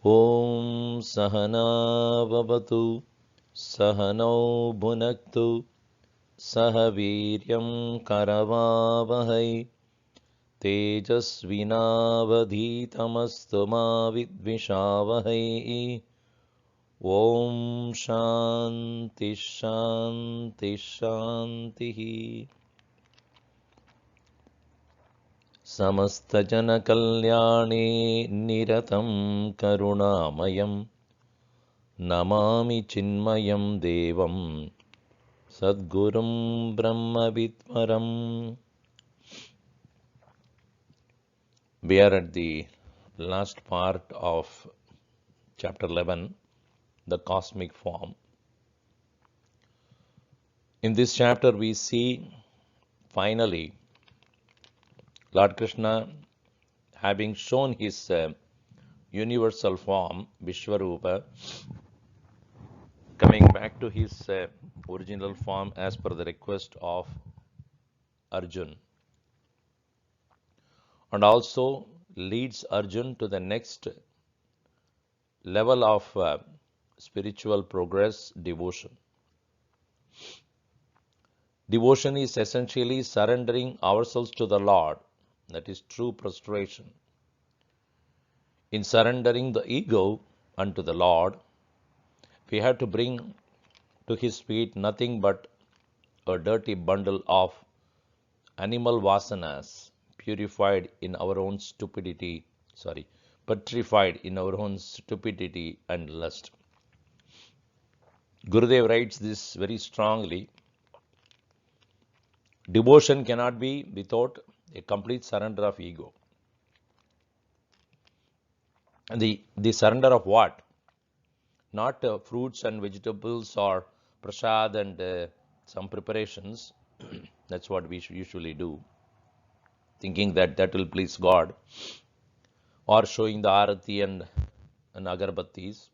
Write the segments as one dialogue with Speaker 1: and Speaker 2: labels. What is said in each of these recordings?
Speaker 1: Om Sahana Vavatu Sahano Bhunaktu Sahaviryam Karavavahai Tejasvinavadhitamastu ma vidvishavahai. Om Shanti Shanti Shanti. Samastajana Kalyane Niratam Karunamayam Namami Chinmayam Devam Sadgurum Brahma Vidvaram. We are at the last part of chapter 11, the cosmic form. In this chapter we see finally Lord Krishna, having shown his universal form, Vishwarupa, coming back to his original form as per the request of Arjun, and also leads Arjun to the next level of spiritual progress, devotion. Devotion is essentially surrendering ourselves to the Lord. That is true prostration. In surrendering the ego unto the Lord, we have to bring to His feet nothing but a dirty bundle of animal vasanas, petrified in our own stupidity and lust. Gurudev writes this very strongly. Devotion cannot be without a complete surrender of ego. And the surrender of what? Not fruits and vegetables or prasad and some preparations. That's what we usually do, thinking that that will please God, or showing the arati and agarbattis.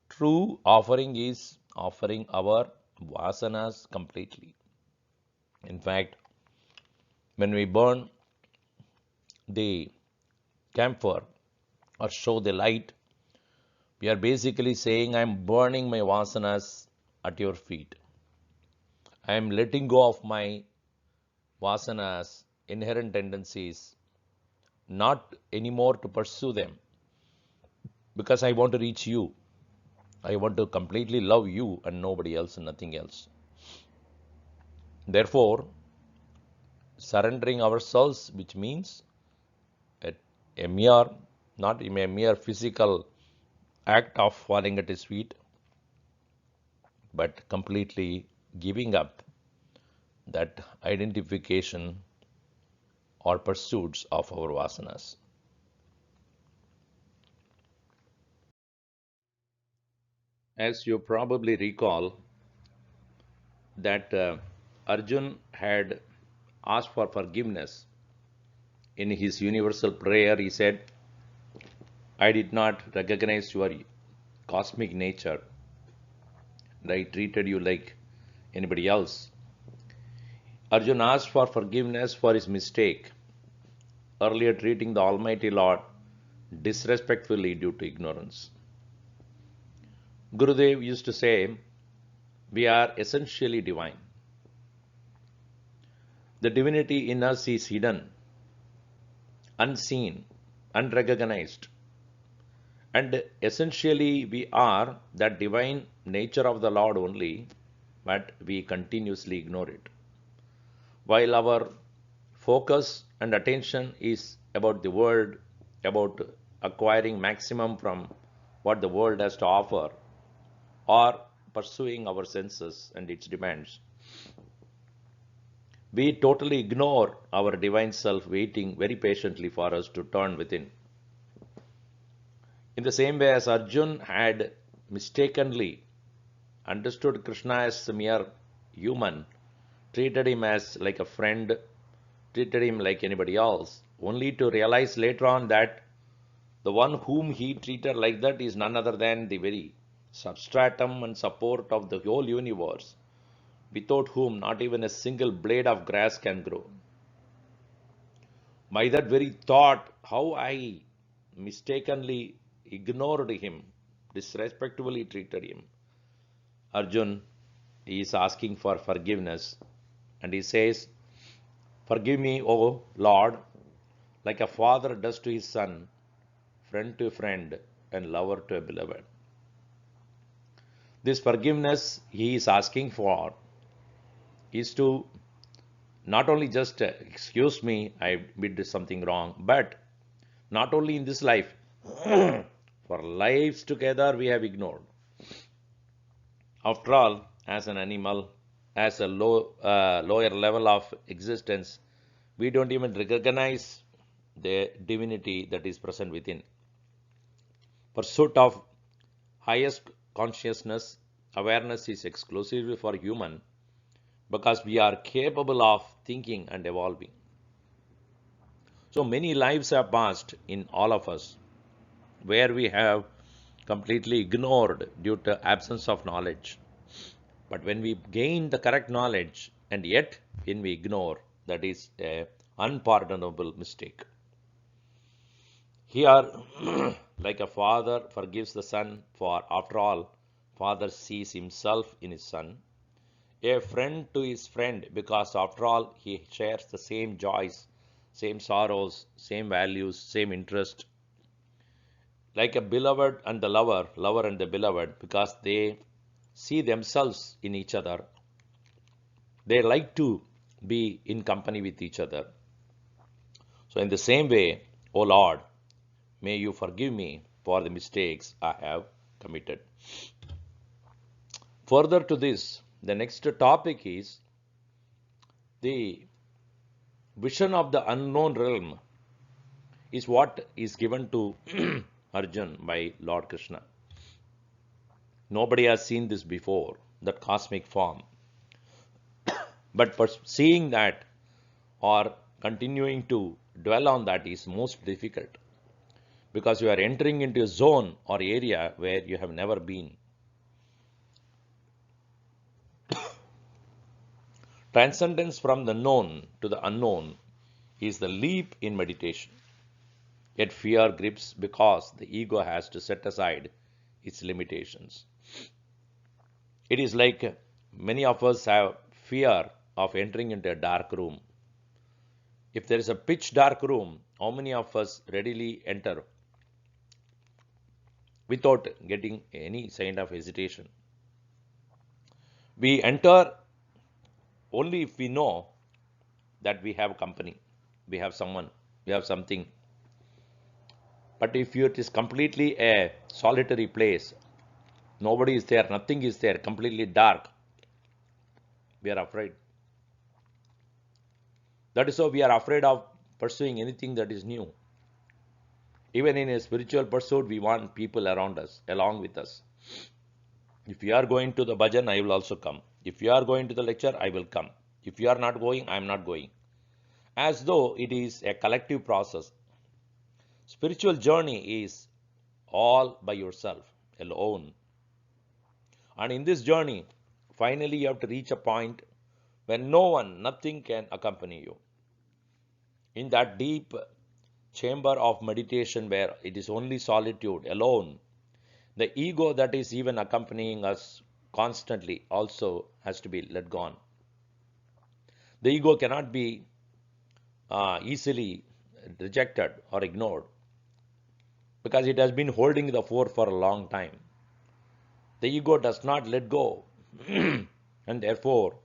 Speaker 1: True offering is offering our vasanas completely. In fact, when we burn the camphor or show the light, we are basically saying, I am burning my vasanas at your feet. I am letting go of my vasanas, inherent tendencies, not anymore to pursue them, because I want to reach you. I want to completely love you and nobody else and nothing else. Therefore, surrendering ourselves, which means a mere, not a mere physical act of falling at His feet, but completely giving up that identification or pursuits of our vasanas. As you probably recall, that Arjun had asked for forgiveness in his universal prayer. He said, I did not recognize your cosmic nature, and I treated you like anybody else. Arjun asked for forgiveness for his mistake, earlier treating the Almighty Lord disrespectfully due to ignorance. Gurudev used to say, we are essentially divine. The divinity in us is hidden, unseen, unrecognized. And essentially we are that divine nature of the Lord only, but we continuously ignore it. While our focus and attention is about the world, about acquiring maximum from what the world has to offer, or pursuing our senses and its demands. We totally ignore our divine self waiting very patiently for us to turn within. In the same way as Arjun had mistakenly understood Krishna as a mere human, treated him as like a friend, treated him like anybody else, only to realize later on that the one whom he treated like that is none other than the very substratum and support of the whole universe, without whom not even a single blade of grass can grow. By that very thought, how I mistakenly ignored him, disrespectfully treated him. Arjun is asking for forgiveness, and he says, "Forgive me, O Lord, like a father does to his son, friend to a friend, and lover to a beloved." This forgiveness he is asking for is to not only just excuse me, I did something wrong, but not only in this life, for lives together we have ignored. After all, as an animal, as a lower level of existence, we don't even recognize the divinity that is present within. Pursuit of highest consciousness, awareness is exclusively for human because we are capable of thinking and evolving. So many lives have passed in all of us where we have completely ignored due to absence of knowledge. But when we gain the correct knowledge and yet when we ignore, that is an unpardonable mistake. Here, like a father forgives the son, for after all, father sees himself in his son. A friend to his friend, because after all, he shares the same joys, same sorrows, same values, same interest. Like a beloved and the lover, lover and the beloved, because they see themselves in each other. They like to be in company with each other. So in the same way, O Lord, may you forgive me for the mistakes I have committed. Further to this, the next topic is the vision of the unknown realm is what is given to Arjun by Lord Krishna. Nobody has seen this before, that cosmic form. But seeing that or continuing to dwell on that is most difficult because you are entering into a zone or area where you have never been. Transcendence from the known to the unknown is the leap in meditation. Yet fear grips because the ego has to set aside its limitations. It is like many of us have fear of entering into a dark room. If there is a pitch dark room, how many of us readily enter without getting any sign of hesitation? We enter only if we know that we have company, we have someone, we have something. But if it is completely a solitary place, nobody is there, nothing is there, completely dark, we are afraid. That is how we are afraid of pursuing anything that is new. Even in a spiritual pursuit, we want people around us, along with us. If you are going to the bhajan, I will also come. If you are going to the lecture, I will come. If you are not going, I am not going. As though it is a collective process. Spiritual journey is all by yourself, alone. And in this journey, finally you have to reach a point when no one, nothing can accompany you. In that deep chamber of meditation where it is only solitude, alone, the ego that is even accompanying us constantly also has to be let go. The ego cannot be easily rejected or ignored because it has been holding the fort for a long time. The ego does not let go and therefore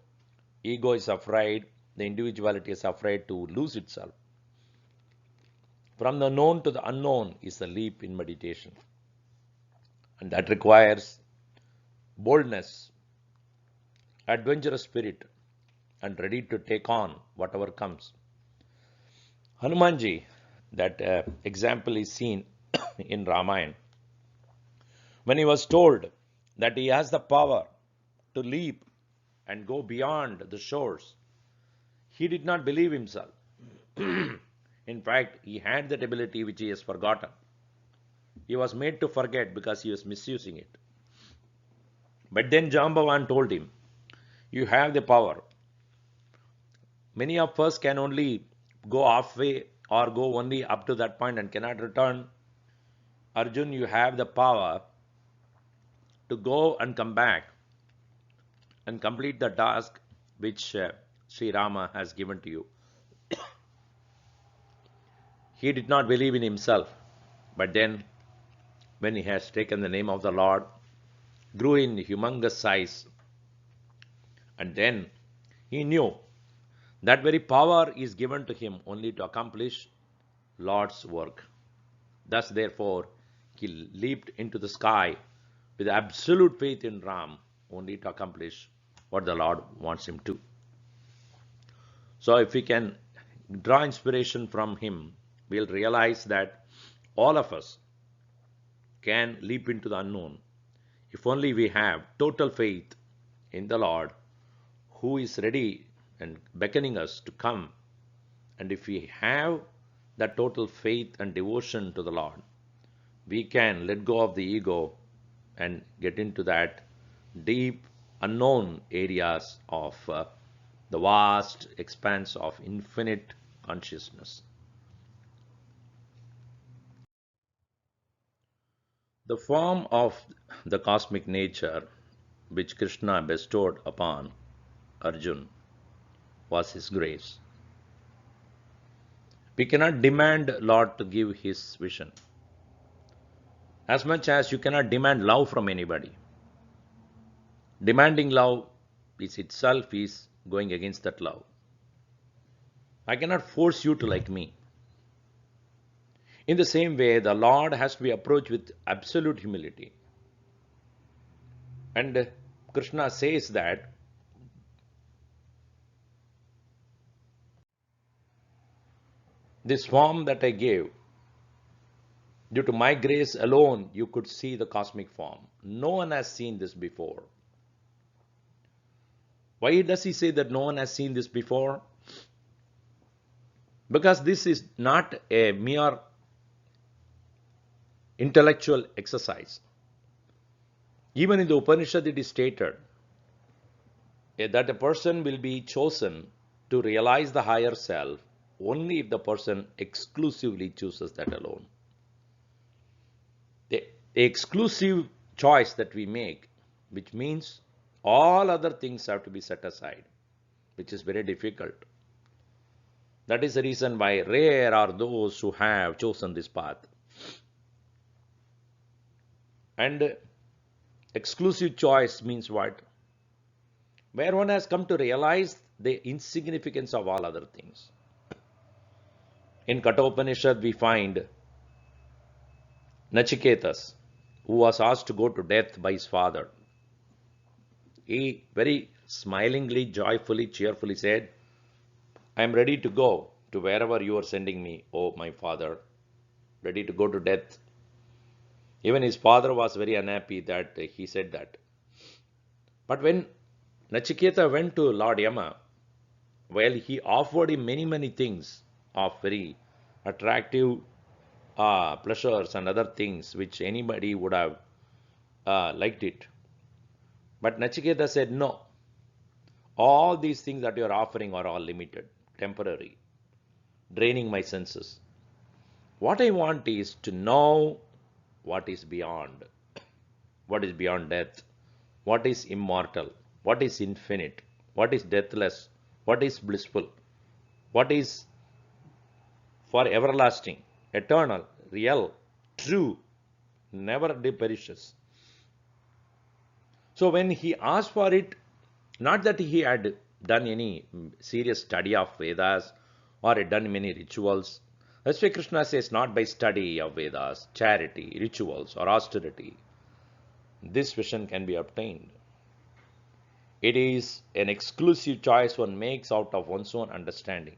Speaker 1: ego is afraid, the individuality is afraid to lose itself. From the known to the unknown is a leap in meditation. And that requires boldness, adventurous spirit, and ready to take on whatever comes. Hanumanji, that example is seen in Ramayana. When he was told that he has the power to leap and go beyond the shores, he did not believe himself. In fact, he had that ability which he has forgotten. He was made to forget because he was misusing it. But then Jambavan told him, you have the power. Many of us can only go halfway or go only up to that point and cannot return. Arjun, you have the power to go and come back and complete the task which Sri Rama has given to you. He did not believe in himself, but then when he has taken the name of the Lord, grew in humongous size, and then he knew that very power is given to him only to accomplish Lord's work. Thus, therefore, he leaped into the sky with absolute faith in Ram only to accomplish what the Lord wants him to. So if we can draw inspiration from him, we'll realize that all of us can leap into the unknown if only we have total faith in the Lord, who is ready and beckoning us to come. And if we have that total faith and devotion to the Lord, we can let go of the ego and get into that deep unknown areas of the vast expanse of infinite consciousness. The form of the cosmic nature which Krishna bestowed upon Arjun was his grace. We cannot demand Lord to give his vision, as much as you cannot demand love from anybody. Demanding love is itself is going against that love. I cannot force you to like me. In the same way, the Lord has to be approached with absolute humility. And Krishna says that this form that I gave, due to my grace alone, you could see the cosmic form. No one has seen this before. Why does he say that no one has seen this before? Because this is not a mere intellectual exercise. Even in the Upanishad it is stated that a person will be chosen to realize the higher self only if the person exclusively chooses that alone. The exclusive choice that we make, which means all other things have to be set aside, which is very difficult. That is the reason why rare are those who have chosen this path. And exclusive choice means what? Where one has come to realize the insignificance of all other things. In Kathopanishad we find Nachiketas, who was asked to go to death by his father. He very smilingly, joyfully, cheerfully said, I am ready to go to wherever you are sending me, O my father, ready to go to death. Even his father was very unhappy that he said that. But when Nachiketa went to Lord Yama, well, he offered him many things of very attractive pleasures and other things which anybody would have liked it. But Nachiketa said, no, all these things that you are offering are all limited, temporary, draining my senses. What I want is to know what is beyond death, what is immortal, what is infinite, what is deathless, what is blissful, what is for everlasting, eternal, real, true, never perishes. So when he asked for it, not that he had done any serious study of Vedas or had done many rituals, That's why Krishna says, not by study of Vedas, charity, rituals, or austerity, this vision can be obtained. It is an exclusive choice one makes out of one's own understanding.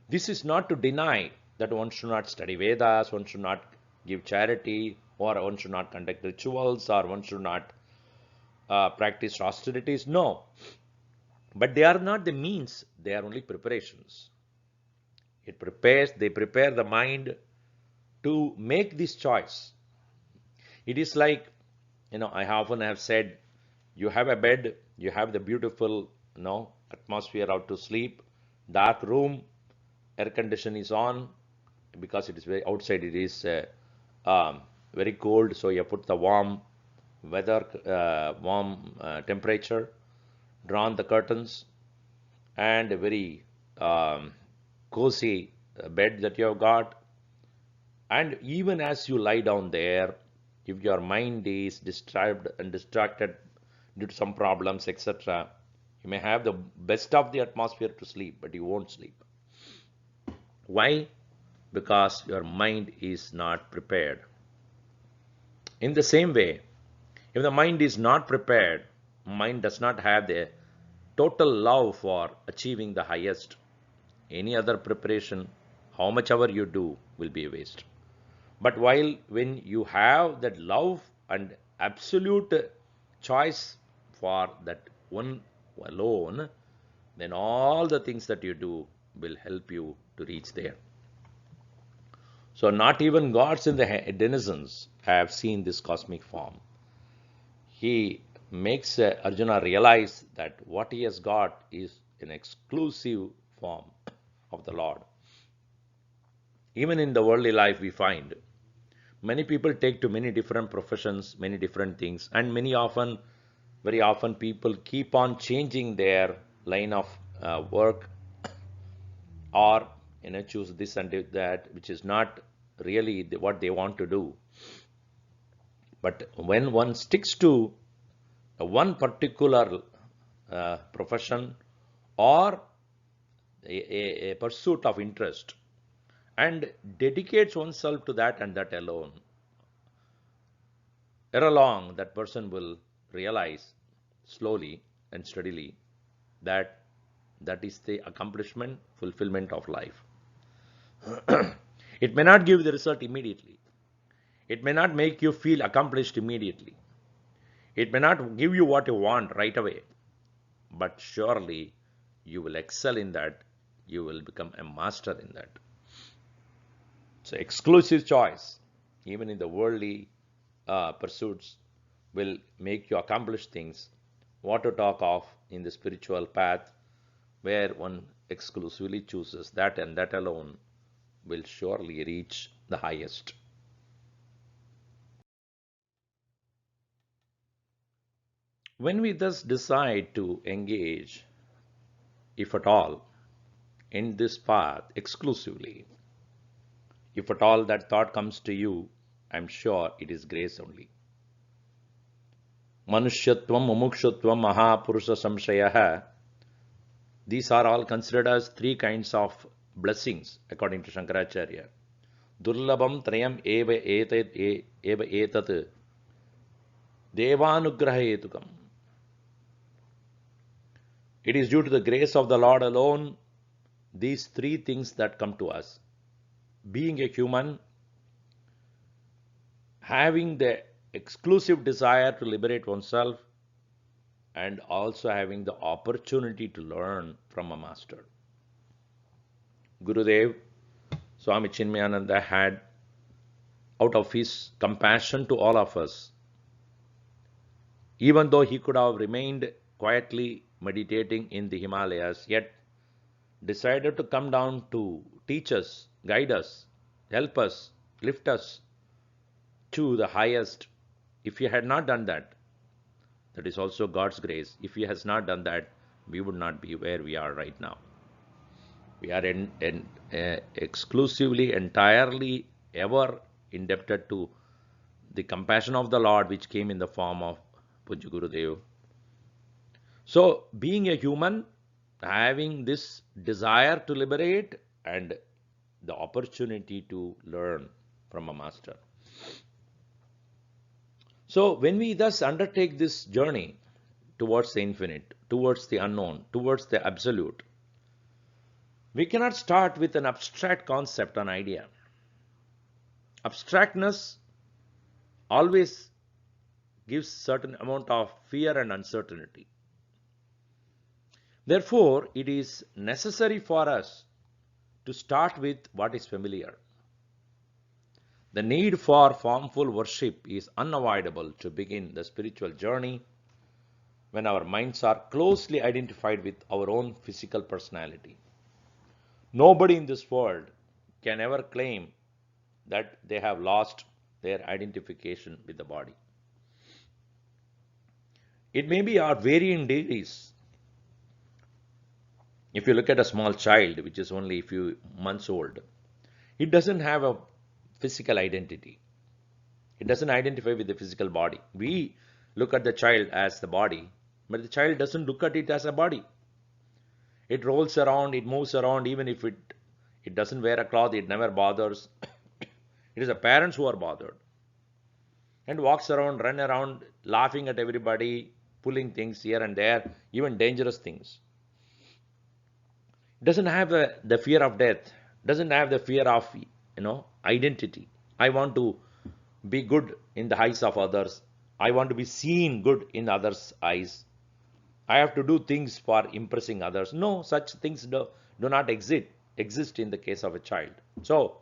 Speaker 1: This is not to deny that one should not study Vedas, one should not give charity, or one should not conduct rituals, or one should not practice austerities. No. But they are not the means, they are only preparations. They prepare the mind to make this choice. It is like, I often have said, you have a bed, you have the beautiful, atmosphere out to sleep, dark room, air condition is on, because it is very outside, it is very cold, so you put the warm weather, warm temperature, drawn the curtains, and a very cozy bed that you have got. And even as you lie down there, if your mind is disturbed and distracted due to some problems, etc., you may have the best of the atmosphere to sleep, but you won't sleep. Why? Because your mind is not prepared. In the same way, if the mind is not prepared, mind does not have the total love for achieving the highest, any other preparation, how much ever you do, will be a waste. But when you have that love and absolute choice for that one alone, then all the things that you do will help you to reach there. So not even gods in the denizens have seen this cosmic form. He makes Arjuna realize that what he has got is an exclusive form of the Lord. Even in the worldly life we find many people take to many different professions, many different things, and very often people keep on changing their line of work, or choose this and that, which is not really what they want to do. But when one sticks to one particular profession or a pursuit of interest and dedicates oneself to that and that alone, ere long that person will realize slowly and steadily that is the accomplishment, fulfillment of life. It may not give the result immediately. It may not make you feel accomplished immediately. It may not give you what you want right away. But surely you will excel in that. You will become a master in that. So exclusive choice, even in the worldly pursuits, will make you accomplish things. What to talk of in the spiritual path, where one exclusively chooses that and that alone, will surely reach the highest. When we thus decide to engage, if at all, in this path exclusively, if at all that thought comes to you, I'm sure it is grace only. Manushyatvam, Mumukshutvam, Mahapurusha Samshayah. These are all considered as three kinds of blessings according to Shankaracharya. Durlabam Trayam Eva Etat Devanugraha Etukam. It is due to the grace of the Lord alone, these three things that come to us. Being a human, having the exclusive desire to liberate oneself, and also having the opportunity to learn from a master. Gurudev, Swami Chinmayananda had, out of his compassion to all of us, even though he could have remained quietly meditating in the Himalayas, yet decided to come down to teach us, guide us, help us, lift us to the highest. If he had not done that, that is also God's grace. If he has not done that, we would not be where we are right now. We are exclusively, entirely, ever indebted to the compassion of the Lord, which came in the form of Pujya Gurudev. So, being a human, having this desire to liberate and the opportunity to learn from a master. So when we thus undertake this journey towards the infinite, towards the unknown, towards the absolute, we cannot start with an abstract concept, an idea. Abstractness always gives certain amount of fear and uncertainty. Therefore, it is necessary for us to start with what is familiar. The need for formful worship is unavoidable to begin the spiritual journey when our minds are closely identified with our own physical personality. Nobody in this world can ever claim that they have lost their identification with the body. It may be our varying degrees. If you look at a small child, which is only a few months old, it doesn't have a physical identity. It doesn't identify with the physical body. We look at the child as the body, but the child doesn't look at it as a body. It rolls around, it moves around, even if it doesn't wear a cloth, it never bothers. It is the parents who are bothered. And walks around, run around, laughing at everybody, pulling things here and there, even dangerous things. Doesn't have the fear of death, doesn't have the fear of identity. I want to be good in the eyes of others. I want to be seen good in others' eyes. I have to do things for impressing others. No, such things do not exist in the case of a child. So,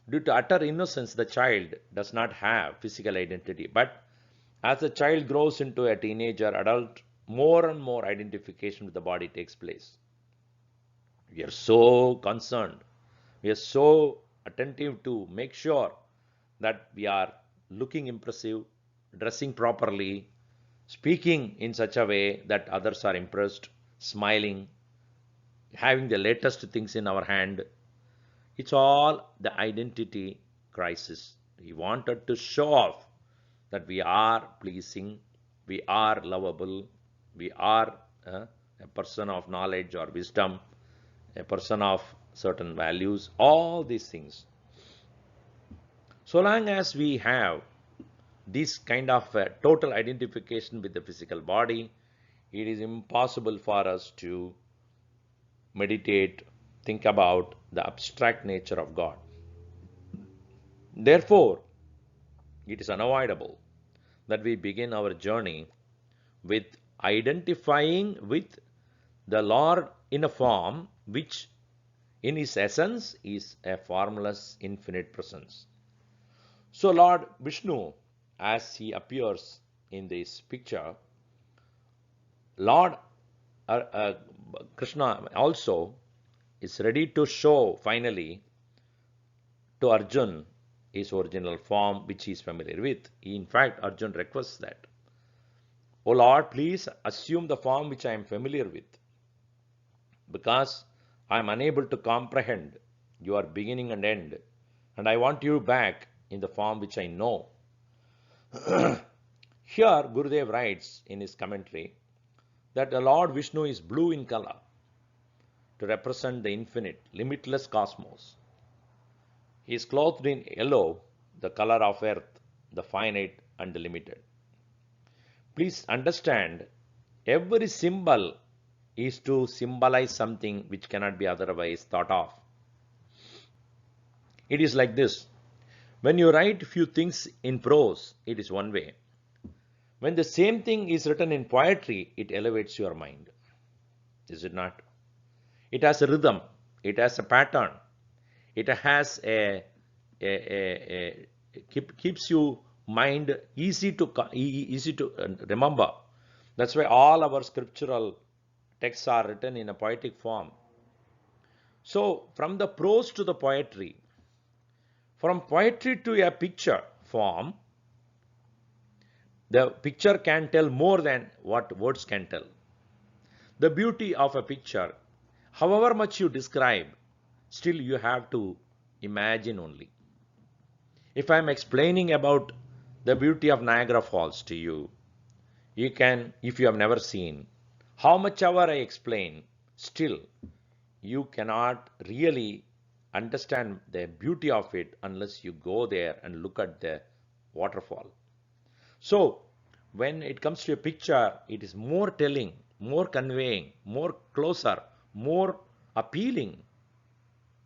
Speaker 1: due to utter innocence, the child does not have physical identity. But as the child grows into a teenager, adult, more and more identification with the body takes place. We are so concerned. We are so attentive to make sure that we are looking impressive, dressing properly, speaking in such a way that others are impressed, smiling, having the latest things in our hand. It's all the identity crisis. We wanted to show off that we are pleasing, we are lovable, we are a person of knowledge or wisdom, a person of certain values, all these things. So long as we have this kind of total identification with the physical body, it is impossible for us to meditate, think about the abstract nature of God. Therefore, it is unavoidable that we begin our journey with identifying with the Lord in a form which in his essence is a formless infinite presence. So Lord Vishnu, as he appears in this picture, Lord Krishna also is ready to show finally to Arjun his original form which he is familiar with. In fact, Arjun requests that, "O Lord, please assume the form which I am familiar with, because I am unable to comprehend your beginning and end, and I want you back in the form which I know." Here, Gurudev writes in his commentary that the Lord Vishnu is blue in color to represent the infinite, limitless cosmos. He is clothed in yellow, the color of earth, the finite and the limited. Please understand, every symbol is to symbolize something which cannot be otherwise thought of. It is like this. When you write few things in prose, it is one way. When the same thing is written in poetry, it elevates your mind. Is it not? It has a rhythm. It has a pattern. It has keeps you mind easy to remember. That's why all our scriptural texts are written in a poetic form. So from the prose to the poetry, from poetry to a picture form, the picture can tell more than what words can tell. The beauty of a picture, however much you describe, still you have to imagine only. If I am explaining about the beauty of Niagara Falls to you, you can, if you have never seen, how much ever I explain, still you cannot really understand the beauty of it unless you go there and look at the waterfall. So, when it comes to a picture, it is more telling, more conveying, more closer, more appealing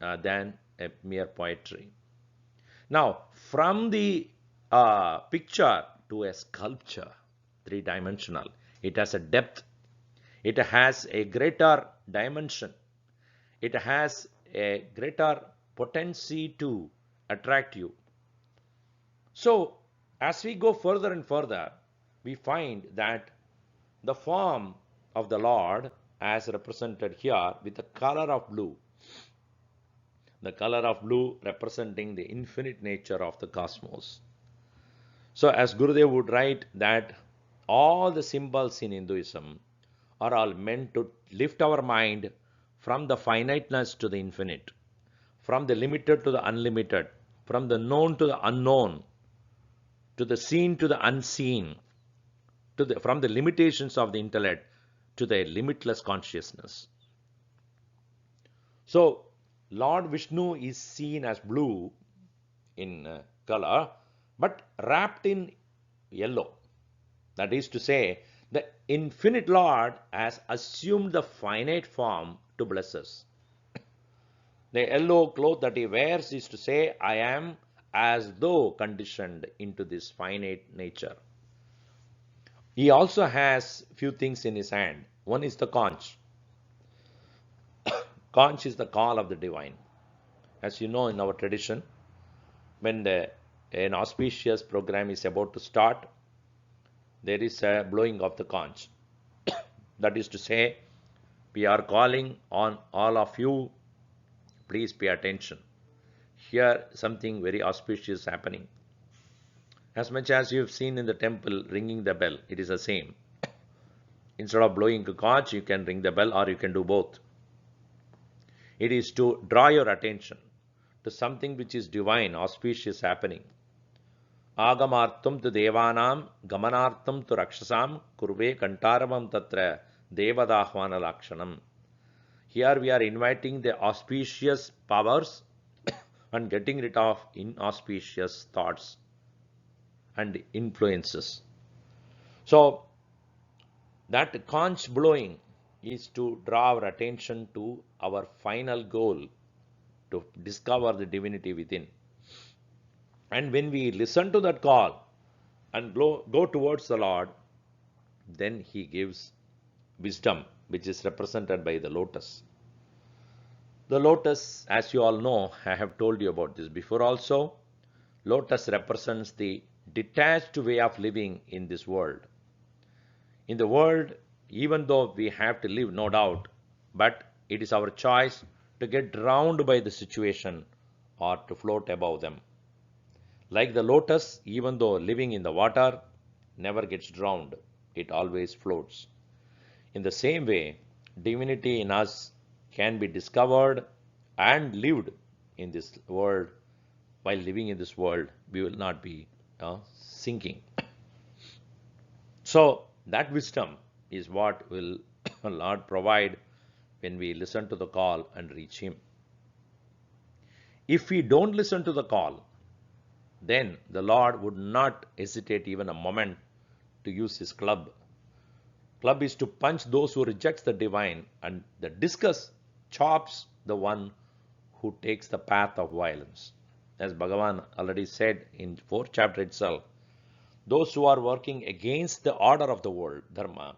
Speaker 1: than a mere poetry. Now, from the picture to a sculpture, three-dimensional, it has a depth, it has a greater dimension, it has a greater potency to attract you. So, as we go further and further, we find that the form of the Lord, as represented here with the color of blue, the color of blue representing the infinite nature of the cosmos. So, as Gurudev would write that all the symbols in Hinduism are all meant to lift our mind from the finiteness to the infinite, from the limited to the unlimited, from the known to the unknown, to the seen to the unseen, from the limitations of the intellect to the limitless consciousness. So, Lord Vishnu is seen as blue in color, but wrapped in yellow. That is to say, the infinite Lord has assumed the finite form to bless us. The yellow cloth that he wears is to say, I am as though conditioned into this finite nature. He also has few things in his hand. One is the conch. Conch is the call of the divine. As you know, in our tradition, when an auspicious program is about to start, there is a blowing of the conch. That is to say, we are calling on all of you, please pay attention. Here, something very auspicious happening. As much as you have seen in the temple ringing the bell, it is the same. Instead of blowing a conch, you can ring the bell, or you can do both. It is to draw your attention to something which is divine, auspicious happening. Agamartam tu devanam, gamanartam tu rakshasam, kurve kantaravam tatra devadahvana lakshanam. Here we are inviting the auspicious powers and getting rid of inauspicious thoughts and influences. So, that conch blowing is to draw our attention to our final goal, to discover the divinity within. And when we listen to that call and go towards the Lord, then he gives wisdom, which is represented by the lotus. The lotus, as you all know, I have told you about this before also, lotus represents the detached way of living in this world. In the world, even though we have to live, no doubt, but it is our choice to get drowned by the situation or to float above them. Like the lotus, even though living in the water, never gets drowned, it always floats. In the same way, divinity in us can be discovered and lived in this world. While living in this world, we will not be sinking. So, that wisdom is what will Lord provide when we listen to the call and reach Him. If we don't listen to the call, then the Lord would not hesitate even a moment to use His club. Club is to punch those who reject the divine, and the discus chops the one who takes the path of violence. As Bhagavan already said in 4th chapter itself, those who are working against the order of the world, dharma,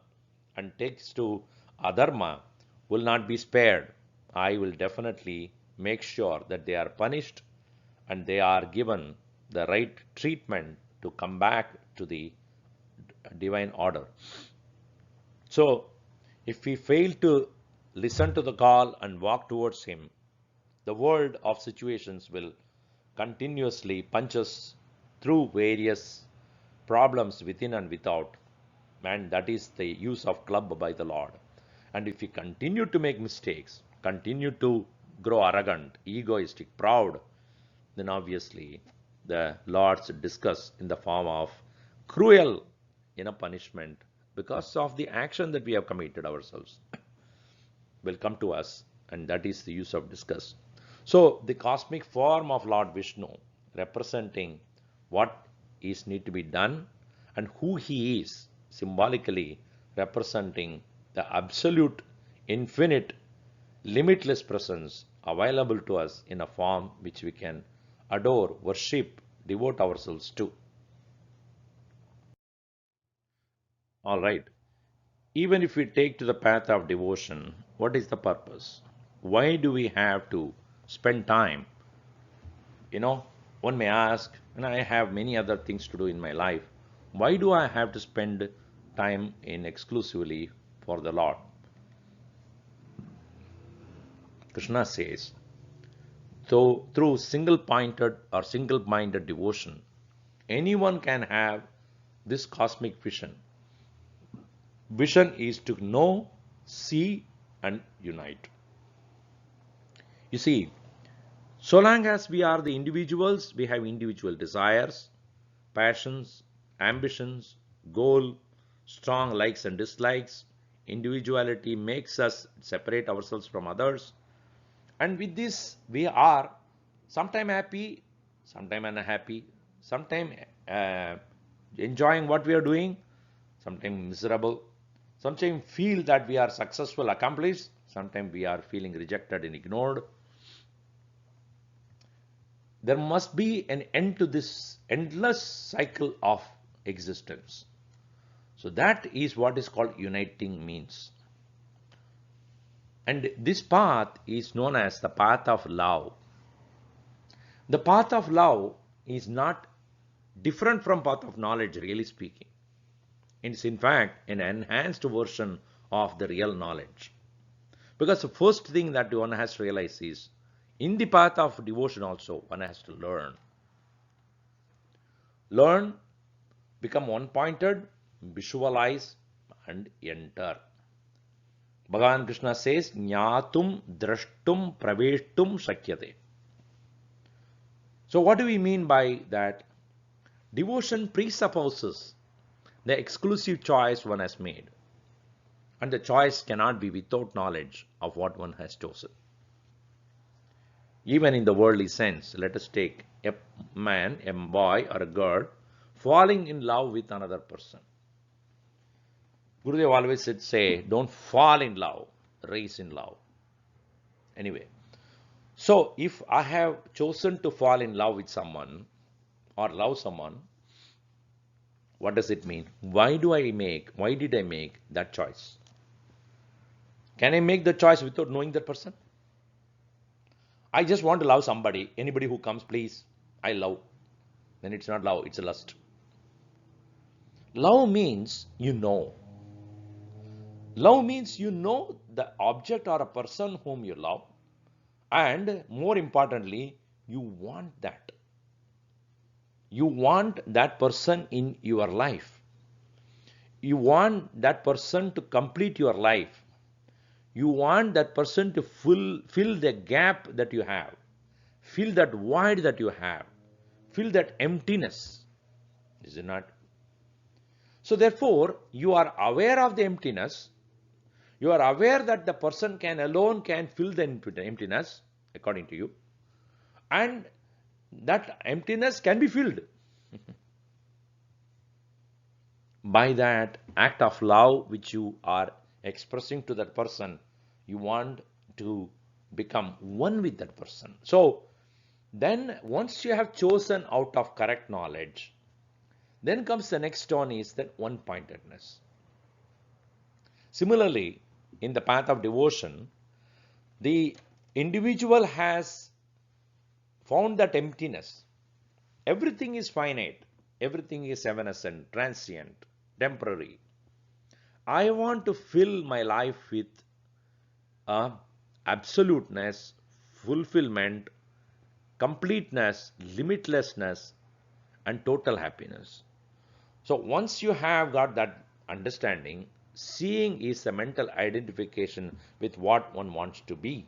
Speaker 1: and takes to adharma will not be spared. I will definitely make sure that they are punished and they are given the right treatment to come back to the divine order. So, if we fail to listen to the call and walk towards Him, the world of situations will continuously punch us through various problems within and without, and that is the use of club by the Lord. And if we continue to make mistakes, continue to grow arrogant, egoistic, proud, then obviously the Lord's disgust in the form of cruel punishment because of the action that we have committed ourselves will come to us, and that is the use of disgust. So the cosmic form of Lord Vishnu, representing what is need to be done and who he is, symbolically representing the absolute, infinite, limitless presence available to us in a form which we can adore, worship, devote ourselves to. All right. Even if we take to the path of devotion, what is the purpose? Why do we have to spend time? You know, one may ask, and I have many other things to do in my life. Why do I have to spend time in exclusively for the Lord? Krishna says, so through single-pointed or single-minded devotion, anyone can have this cosmic vision. Vision is to know, see, and unite. You see, so long as we are the individuals, we have individual desires, passions, ambitions, goal, strong likes and dislikes. Individuality makes us separate ourselves from others. And with this, we are sometimes happy, sometimes unhappy, sometimes enjoying what we are doing, sometimes miserable, sometimes feel that we are successful, accomplished, sometimes we are feeling rejected and ignored. There must be an end to this endless cycle of existence. So that is what is called uniting means. And this path is known as the path of love. The path of love is not different from path of knowledge, really speaking. It's in fact an enhanced version of the real knowledge. Because the first thing that one has to realize is, in the path of devotion also, one has to learn. Learn, become one-pointed, visualize, and enter. Bhagavan Krishna says, Jnatum drashtum praveshtum shakyate. So what do we mean by that? Devotion presupposes the exclusive choice one has made. And the choice cannot be without knowledge of what one has chosen. Even in the worldly sense, let us take a man, a boy or a girl falling in love with another person. Gurudev always said, say, don't fall in love, raise in love. Anyway, so if I have chosen to fall in love with someone or love someone, what does it mean? Why did I make that choice? Can I make the choice without knowing that person? I just want to love somebody. Anybody who comes, please, I love. Then it's not love, it's a lust. Love means you know. Love means you know the object or a person whom you love. And more importantly, you want that. You want that person in your life. You want that person to complete your life. You want that person to fill the gap that you have. Fill that void that you have. Fill that emptiness. Is it not? So therefore, you are aware of the emptiness. You are aware that the person alone can fill the emptiness, according to you. And that emptiness can be filled. By that act of love which you are expressing to that person, you want to become one with that person. So then once you have chosen out of correct knowledge, then comes the next one is that one-pointedness. Similarly, in the path of devotion, the individual has found that emptiness. Everything is finite. Everything is evanescent, transient, temporary. I want to fill my life with absoluteness, fulfillment, completeness, limitlessness, and total happiness. So once you have got that understanding, seeing is a mental identification with what one wants to be.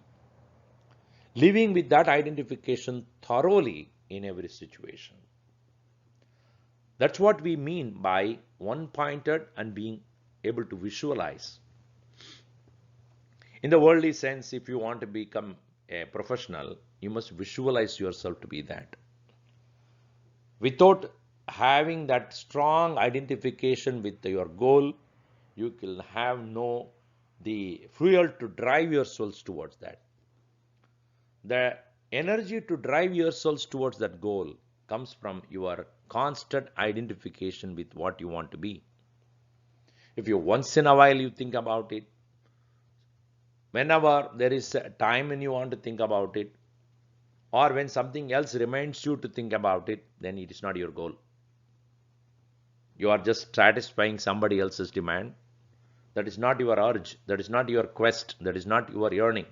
Speaker 1: Living with that identification thoroughly in every situation. That's what we mean by one-pointed and being able to visualize. In the worldly sense, if you want to become a professional, You must visualize yourself to be that. Without having that strong identification with your goal, you will have no the fuel to drive yourselves towards that. The energy to drive yourselves towards that goal comes from your constant identification with what you want to be. If you once in a while you think about it, whenever there is a time when you want to think about it, or when something else reminds you to think about it, then it is not your goal. You are just satisfying somebody else's demand. That is not your urge. That is not your quest. That is not your yearning.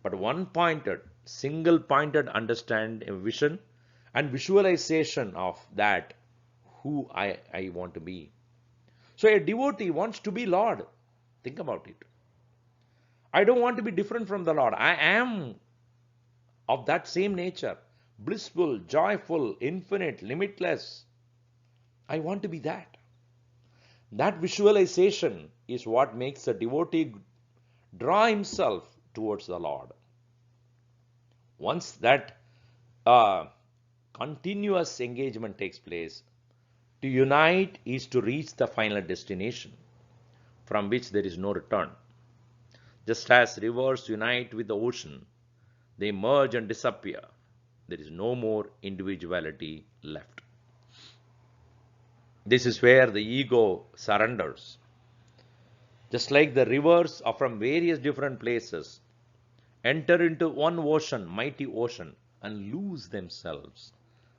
Speaker 1: But one-pointed, single-pointed vision and visualization of that, who I want to be. So a devotee wants to be Lord. Think about it. I don't want to be different from the Lord. I am of that same nature. Blissful, joyful, infinite, limitless. I want to be that. That visualization is what makes a devotee draw himself towards the Lord. Once that continuous engagement takes place, to unite is to reach the final destination from which there is no return. Just as rivers unite with the ocean, they merge and disappear. There is no more individuality left. This is where the ego surrenders. Just like the rivers are from various different places, enter into one ocean, mighty ocean, and lose themselves.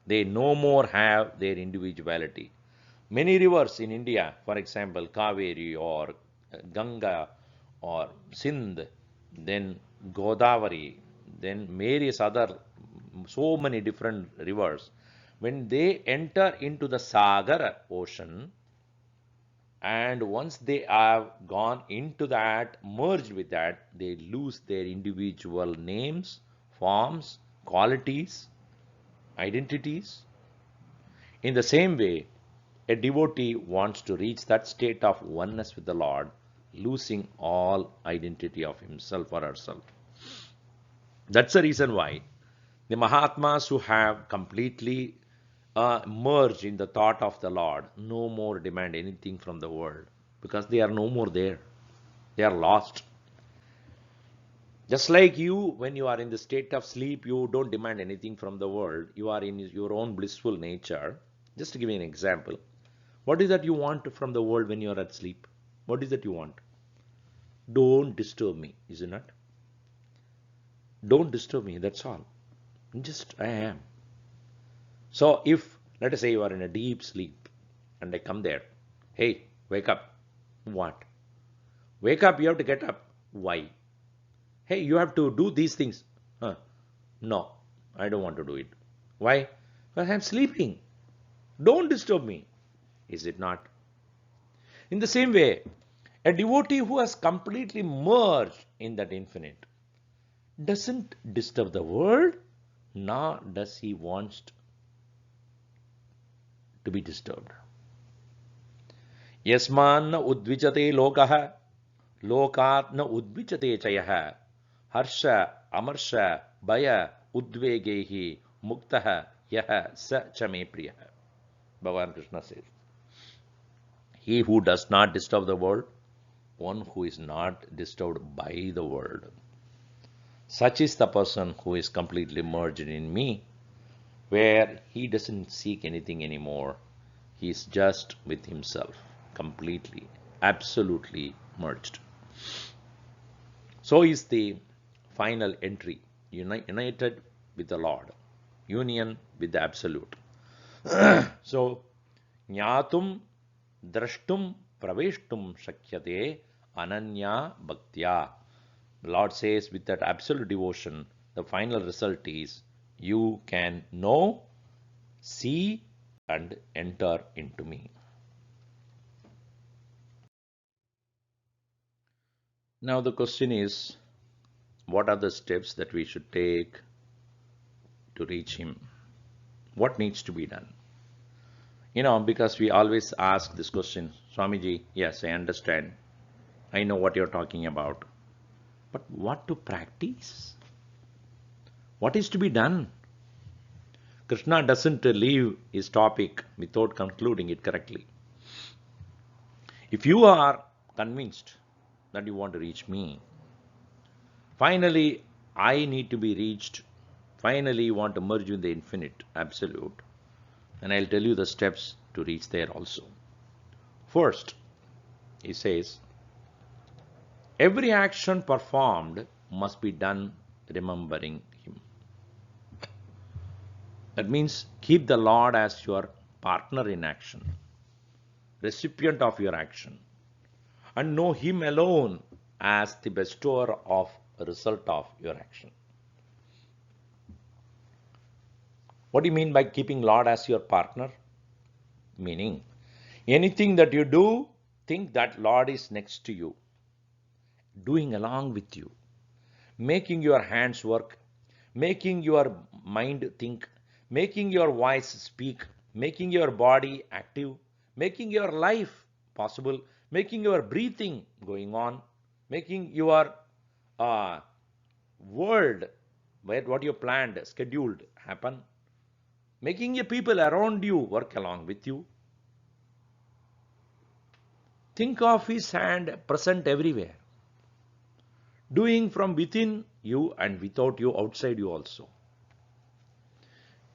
Speaker 1: They no more have their individuality. Many rivers in India, for example, Kaveri or Ganga or Sindh, then Godavari, then various other, so many different rivers, when they enter into the Sagar ocean, and once they have gone into that, merged with that, they lose their individual names, forms, qualities, identities. In the same way, a devotee wants to reach that state of oneness with the Lord, losing all identity of himself or herself. That's the reason why the Mahatmas who have completely merged in the thought of the Lord no more demand anything from the world, because they are no more there. They are lost. Just like you, when you are in the state of sleep, you don't demand anything from the world. You are in your own blissful nature. Just to give you an example, what is that you want from the world when you are at sleep? What is that you want? Don't disturb me, isn't it? Don't disturb me, that's all. Just I am. So if, let us say you are in a deep sleep and I come there, hey, wake up. What? Wake up, you have to get up. Why? Hey, you have to do these things. No, I don't want to do it. Why? Because I'm sleeping. Don't disturb me. Is it not? In the same way, a devotee who has completely merged in that infinite doesn't disturb the world, nor does he want to be disturbed. Yasman na udvijate lokaha, lokat na udvijate chayah, harsha, amarsha, bhaya, udvegehi, muktaha, yaha, sa chame priya. Bhagavan Krishna says, he who does not disturb the world, one who is not disturbed by the world. Such is the person who is completely merged in me, where he doesn't seek anything anymore. He is just with himself, completely, absolutely merged. So is the final entry, united with the Lord, union with the Absolute. So, Jnatum, Drashtum, Praveshtum Shakyate, Ananya Bhaktya. The Lord says with that absolute devotion, the final result is you can know, see, and enter into me. Now the question is, what are the steps that we should take to reach Him? What needs to be done? Because we always ask this question, Swamiji, yes, I understand. I know what you're talking about. But what to practice? What is to be done? Krishna doesn't leave his topic without concluding it correctly. If you are convinced that you want to reach me, finally I need to be reached, finally you want to merge in the infinite, absolute, and I'll tell you the steps to reach there also. First, he says, every action performed must be done remembering him. That means keep the Lord as your partner in action, recipient of your action, and know him alone as the bestower of a result of your action. What do you mean by keeping Lord as your partner? Meaning, anything that you do, think that Lord is next to you, doing along with you, making your hands work, making your mind think, making your voice speak, making your body active, making your life possible, making your breathing going on, making your world, what you planned, scheduled, happen, making your people around you work along with you. Think of his hand present everywhere, doing from within you and without you, outside you also.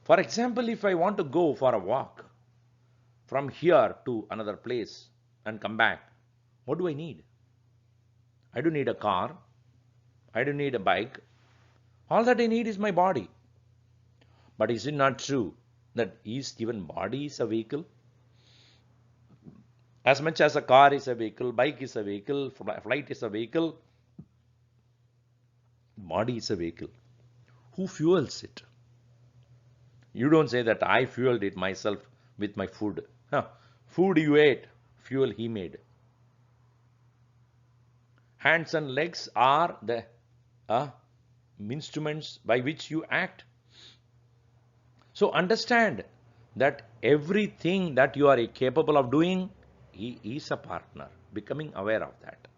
Speaker 1: For example, if I want to go for a walk from here to another place and come back, what do I need? I don't need a car. I don't need a bike. All that I need is my body. But is it not true that even body is a vehicle? As much as a car is a vehicle, bike is a vehicle, flight is a vehicle, body is a vehicle. Who fuels it? You don't say that I fueled it myself with my food. Food you ate, fuel he made. Hands and legs are the instruments by which you act. So understand that everything that you are capable of doing, he is a partner, becoming aware of that.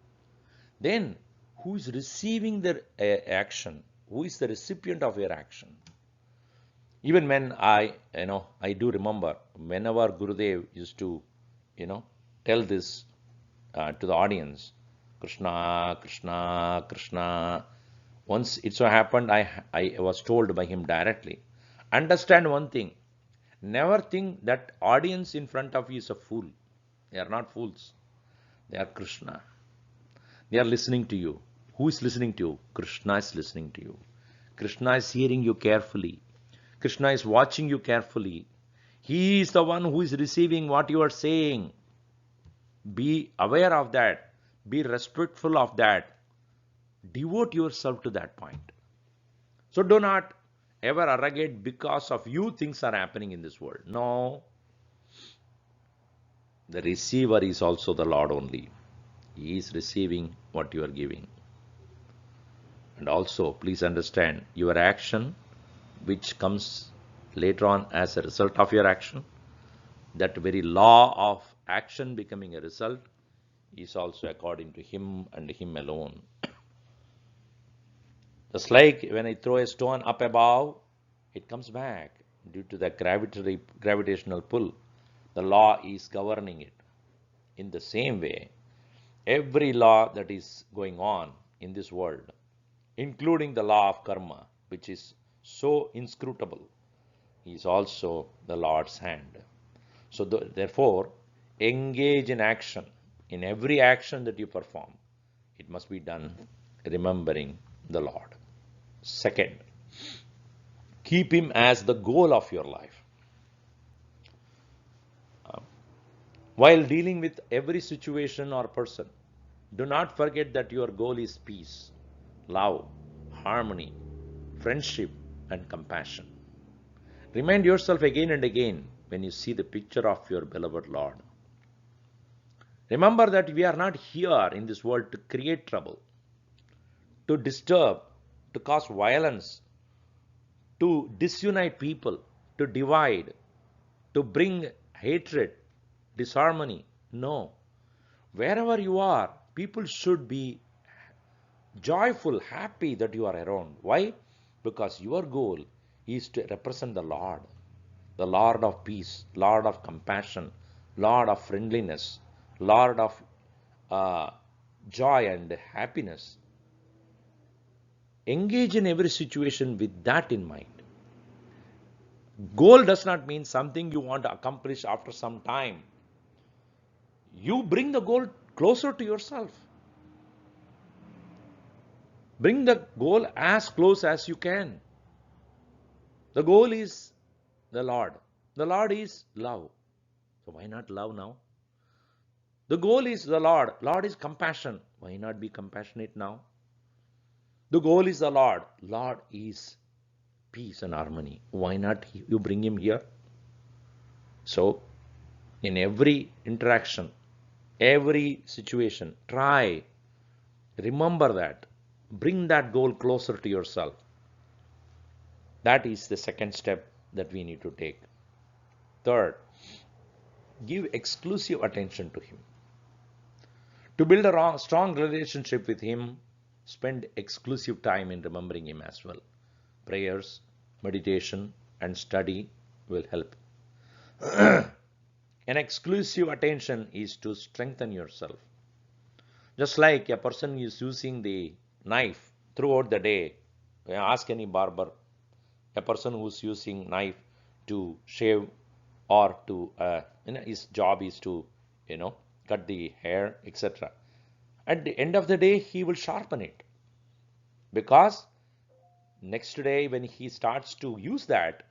Speaker 1: Then, who is receiving the action? Who is the recipient of your action? Even when I do remember whenever Gurudev used to, tell this to the audience, Krishna, Krishna, Krishna. Once it so happened, I was told by him directly, understand one thing, never think that audience in front of you is a fool. They are not fools. They are Krishna. They are listening to you. Who is listening to you? Krishna is listening to you. Krishna is hearing you carefully. Krishna is watching you carefully. He is the one who is receiving what you are saying. Be aware of that. Be respectful of that. Devote yourself to that point. So do not ever arrogate because of you things are happening in this world. No. The receiver is also the Lord only. He is receiving what you are giving. And also, please understand, your action, which comes later on as a result of your action, that very law of action becoming a result is also according to him and him alone. Just like when I throw a stone up above, it comes back due to the gravitational pull. The law is governing it. In the same way, every law that is going on in this world, including the law of karma, which is so inscrutable, is also the Lord's hand. So therefore, engage in action. In every action that you perform, it must be done remembering the Lord. Second, keep him as the goal of your life. While dealing with every situation or person, do not forget that your goal is peace, love, harmony, friendship, and compassion. Remind yourself again and again when you see the picture of your beloved Lord. Remember that we are not here in this world to create trouble, to disturb, to cause violence, to disunite people, to divide, to bring hatred, disharmony. No. Wherever you are, people should be joyful, happy that you are around. Why? because your goal is to represent the Lord of peace, Lord of compassion, Lord of friendliness, Lord of uh, joy and happiness. Engage in every situation with that in mind. Goal does not mean something you want to accomplish after some time. You bring the goal closer to yourself. Bring the goal as close as you can. The goal is the Lord. The Lord is love. So why not love now? The goal is the Lord. Lord is compassion. Why not be compassionate now? The goal is the Lord. Lord is peace and harmony. Why not you bring him here? So in every interaction, every situation, try, remember that. Bring that goal closer to yourself. That is the second step that we need to take. Third, give exclusive attention to him. To build a strong relationship with him, spend exclusive time in remembering him as well. Prayers, meditation, and study will help. An exclusive attention is to strengthen yourself. Just like a person is using the knife throughout the day, ask any barber, a person who's using knife to shave or to, his job is to, cut the hair, etc. At the end of the day, he will sharpen it, because next day when he starts to use that,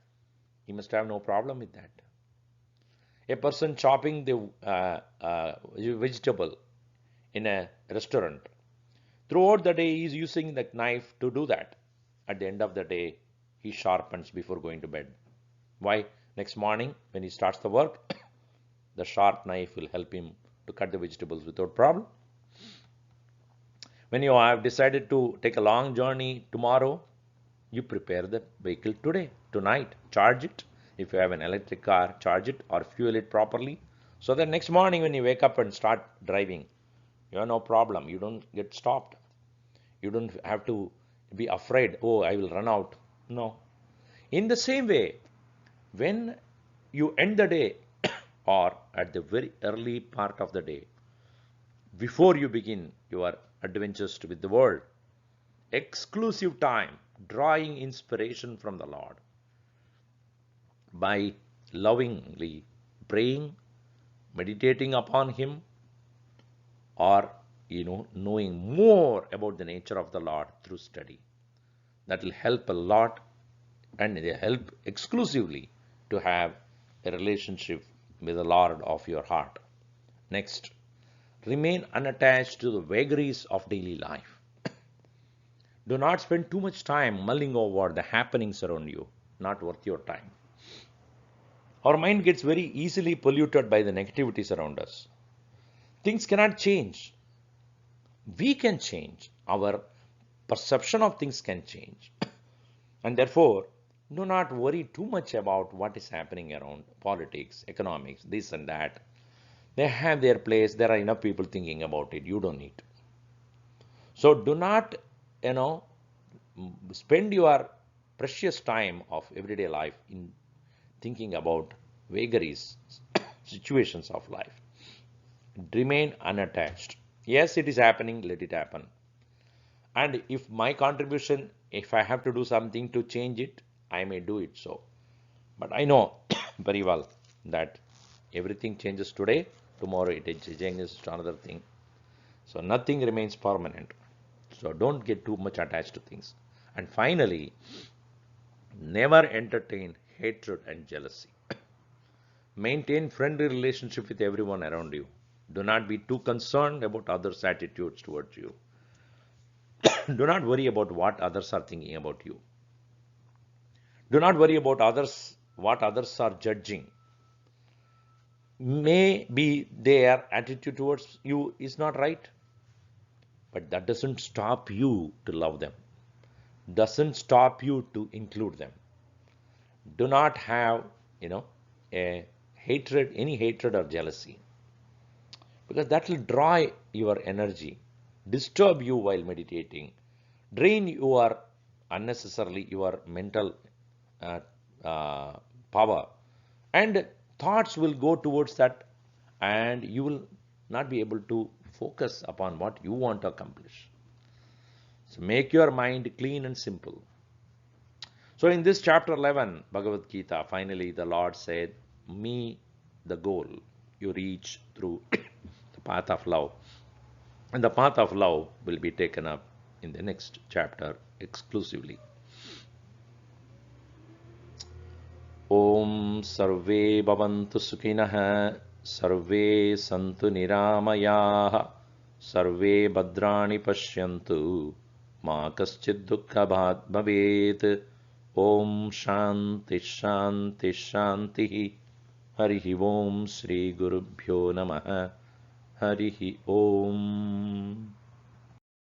Speaker 1: he must have no problem with that. A person chopping the vegetable in a restaurant, throughout the day he is using the knife to do that. At the end of the day, he sharpens before going to bed. Why? Next morning when he starts the work, the sharp knife will help him to cut the vegetables without problem. When you have decided to take a long journey tomorrow, you prepare the vehicle today, tonight, charge it. If you have an electric car, charge it or fuel it properly, so that next morning when you wake up and start driving, you have no problem. You don't get stopped. You don't have to be afraid, oh, I will run out. No. In the same way, when you end the day or at the very early part of the day, before you begin your adventures with the world, exclusive time, drawing inspiration from the Lord by lovingly praying, meditating upon him, or knowing more about the nature of the Lord through study. That will help a lot, and they help exclusively to have a relationship with the Lord of your heart. Next, remain unattached to the vagaries of daily life. Do not spend too much time mulling over the happenings around you. Not worth your time. Our mind gets very easily polluted by the negativities around us. Things cannot change. We can change. Our perception of things can change. And therefore, do not worry too much about what is happening around politics, economics, this and that. They have their place. There are enough people thinking about it. You don't need to. So do not, spend your precious time of everyday life in thinking about vagaries, situations of life. Remain unattached. Yes, it is happening. Let it happen. And if my contribution, if I have to do something to change it, I may do it so. But I know very well that everything changes today. Tomorrow it changes to another thing. So nothing remains permanent. So don't get too much attached to things. And finally, never entertain hatred and jealousy. Maintain friendly relationship with everyone around you. Do not be too concerned about others' attitudes towards you. Do not worry about what others are thinking about you. Do not worry about others, what others are judging. Maybe their attitude towards you is not right, but that doesn't stop you to love them. Doesn't stop you to include them. Do not have, a hatred, any hatred or jealousy, because that will draw your energy, disturb you while meditating, drain your unnecessarily your mental uh, power, and thoughts will go towards that, and you will not be able to focus upon what you want to accomplish. So make your mind clean and simple. So in this chapter 11, Bhagavad-Gita, finally the Lord said, me, the goal you reach through the path of love. And the path of love will be taken up in the next chapter exclusively. Om Sarve Bhavantu Sukhinah Sarve Santu Niramayah Sarve Bhadrani Pashyantu Ma Kaschid Dukkha Bhavet. Om Shanti Shanti Shanti. Harihi Om Shri Gurubhyo Namaha. Harihi Om.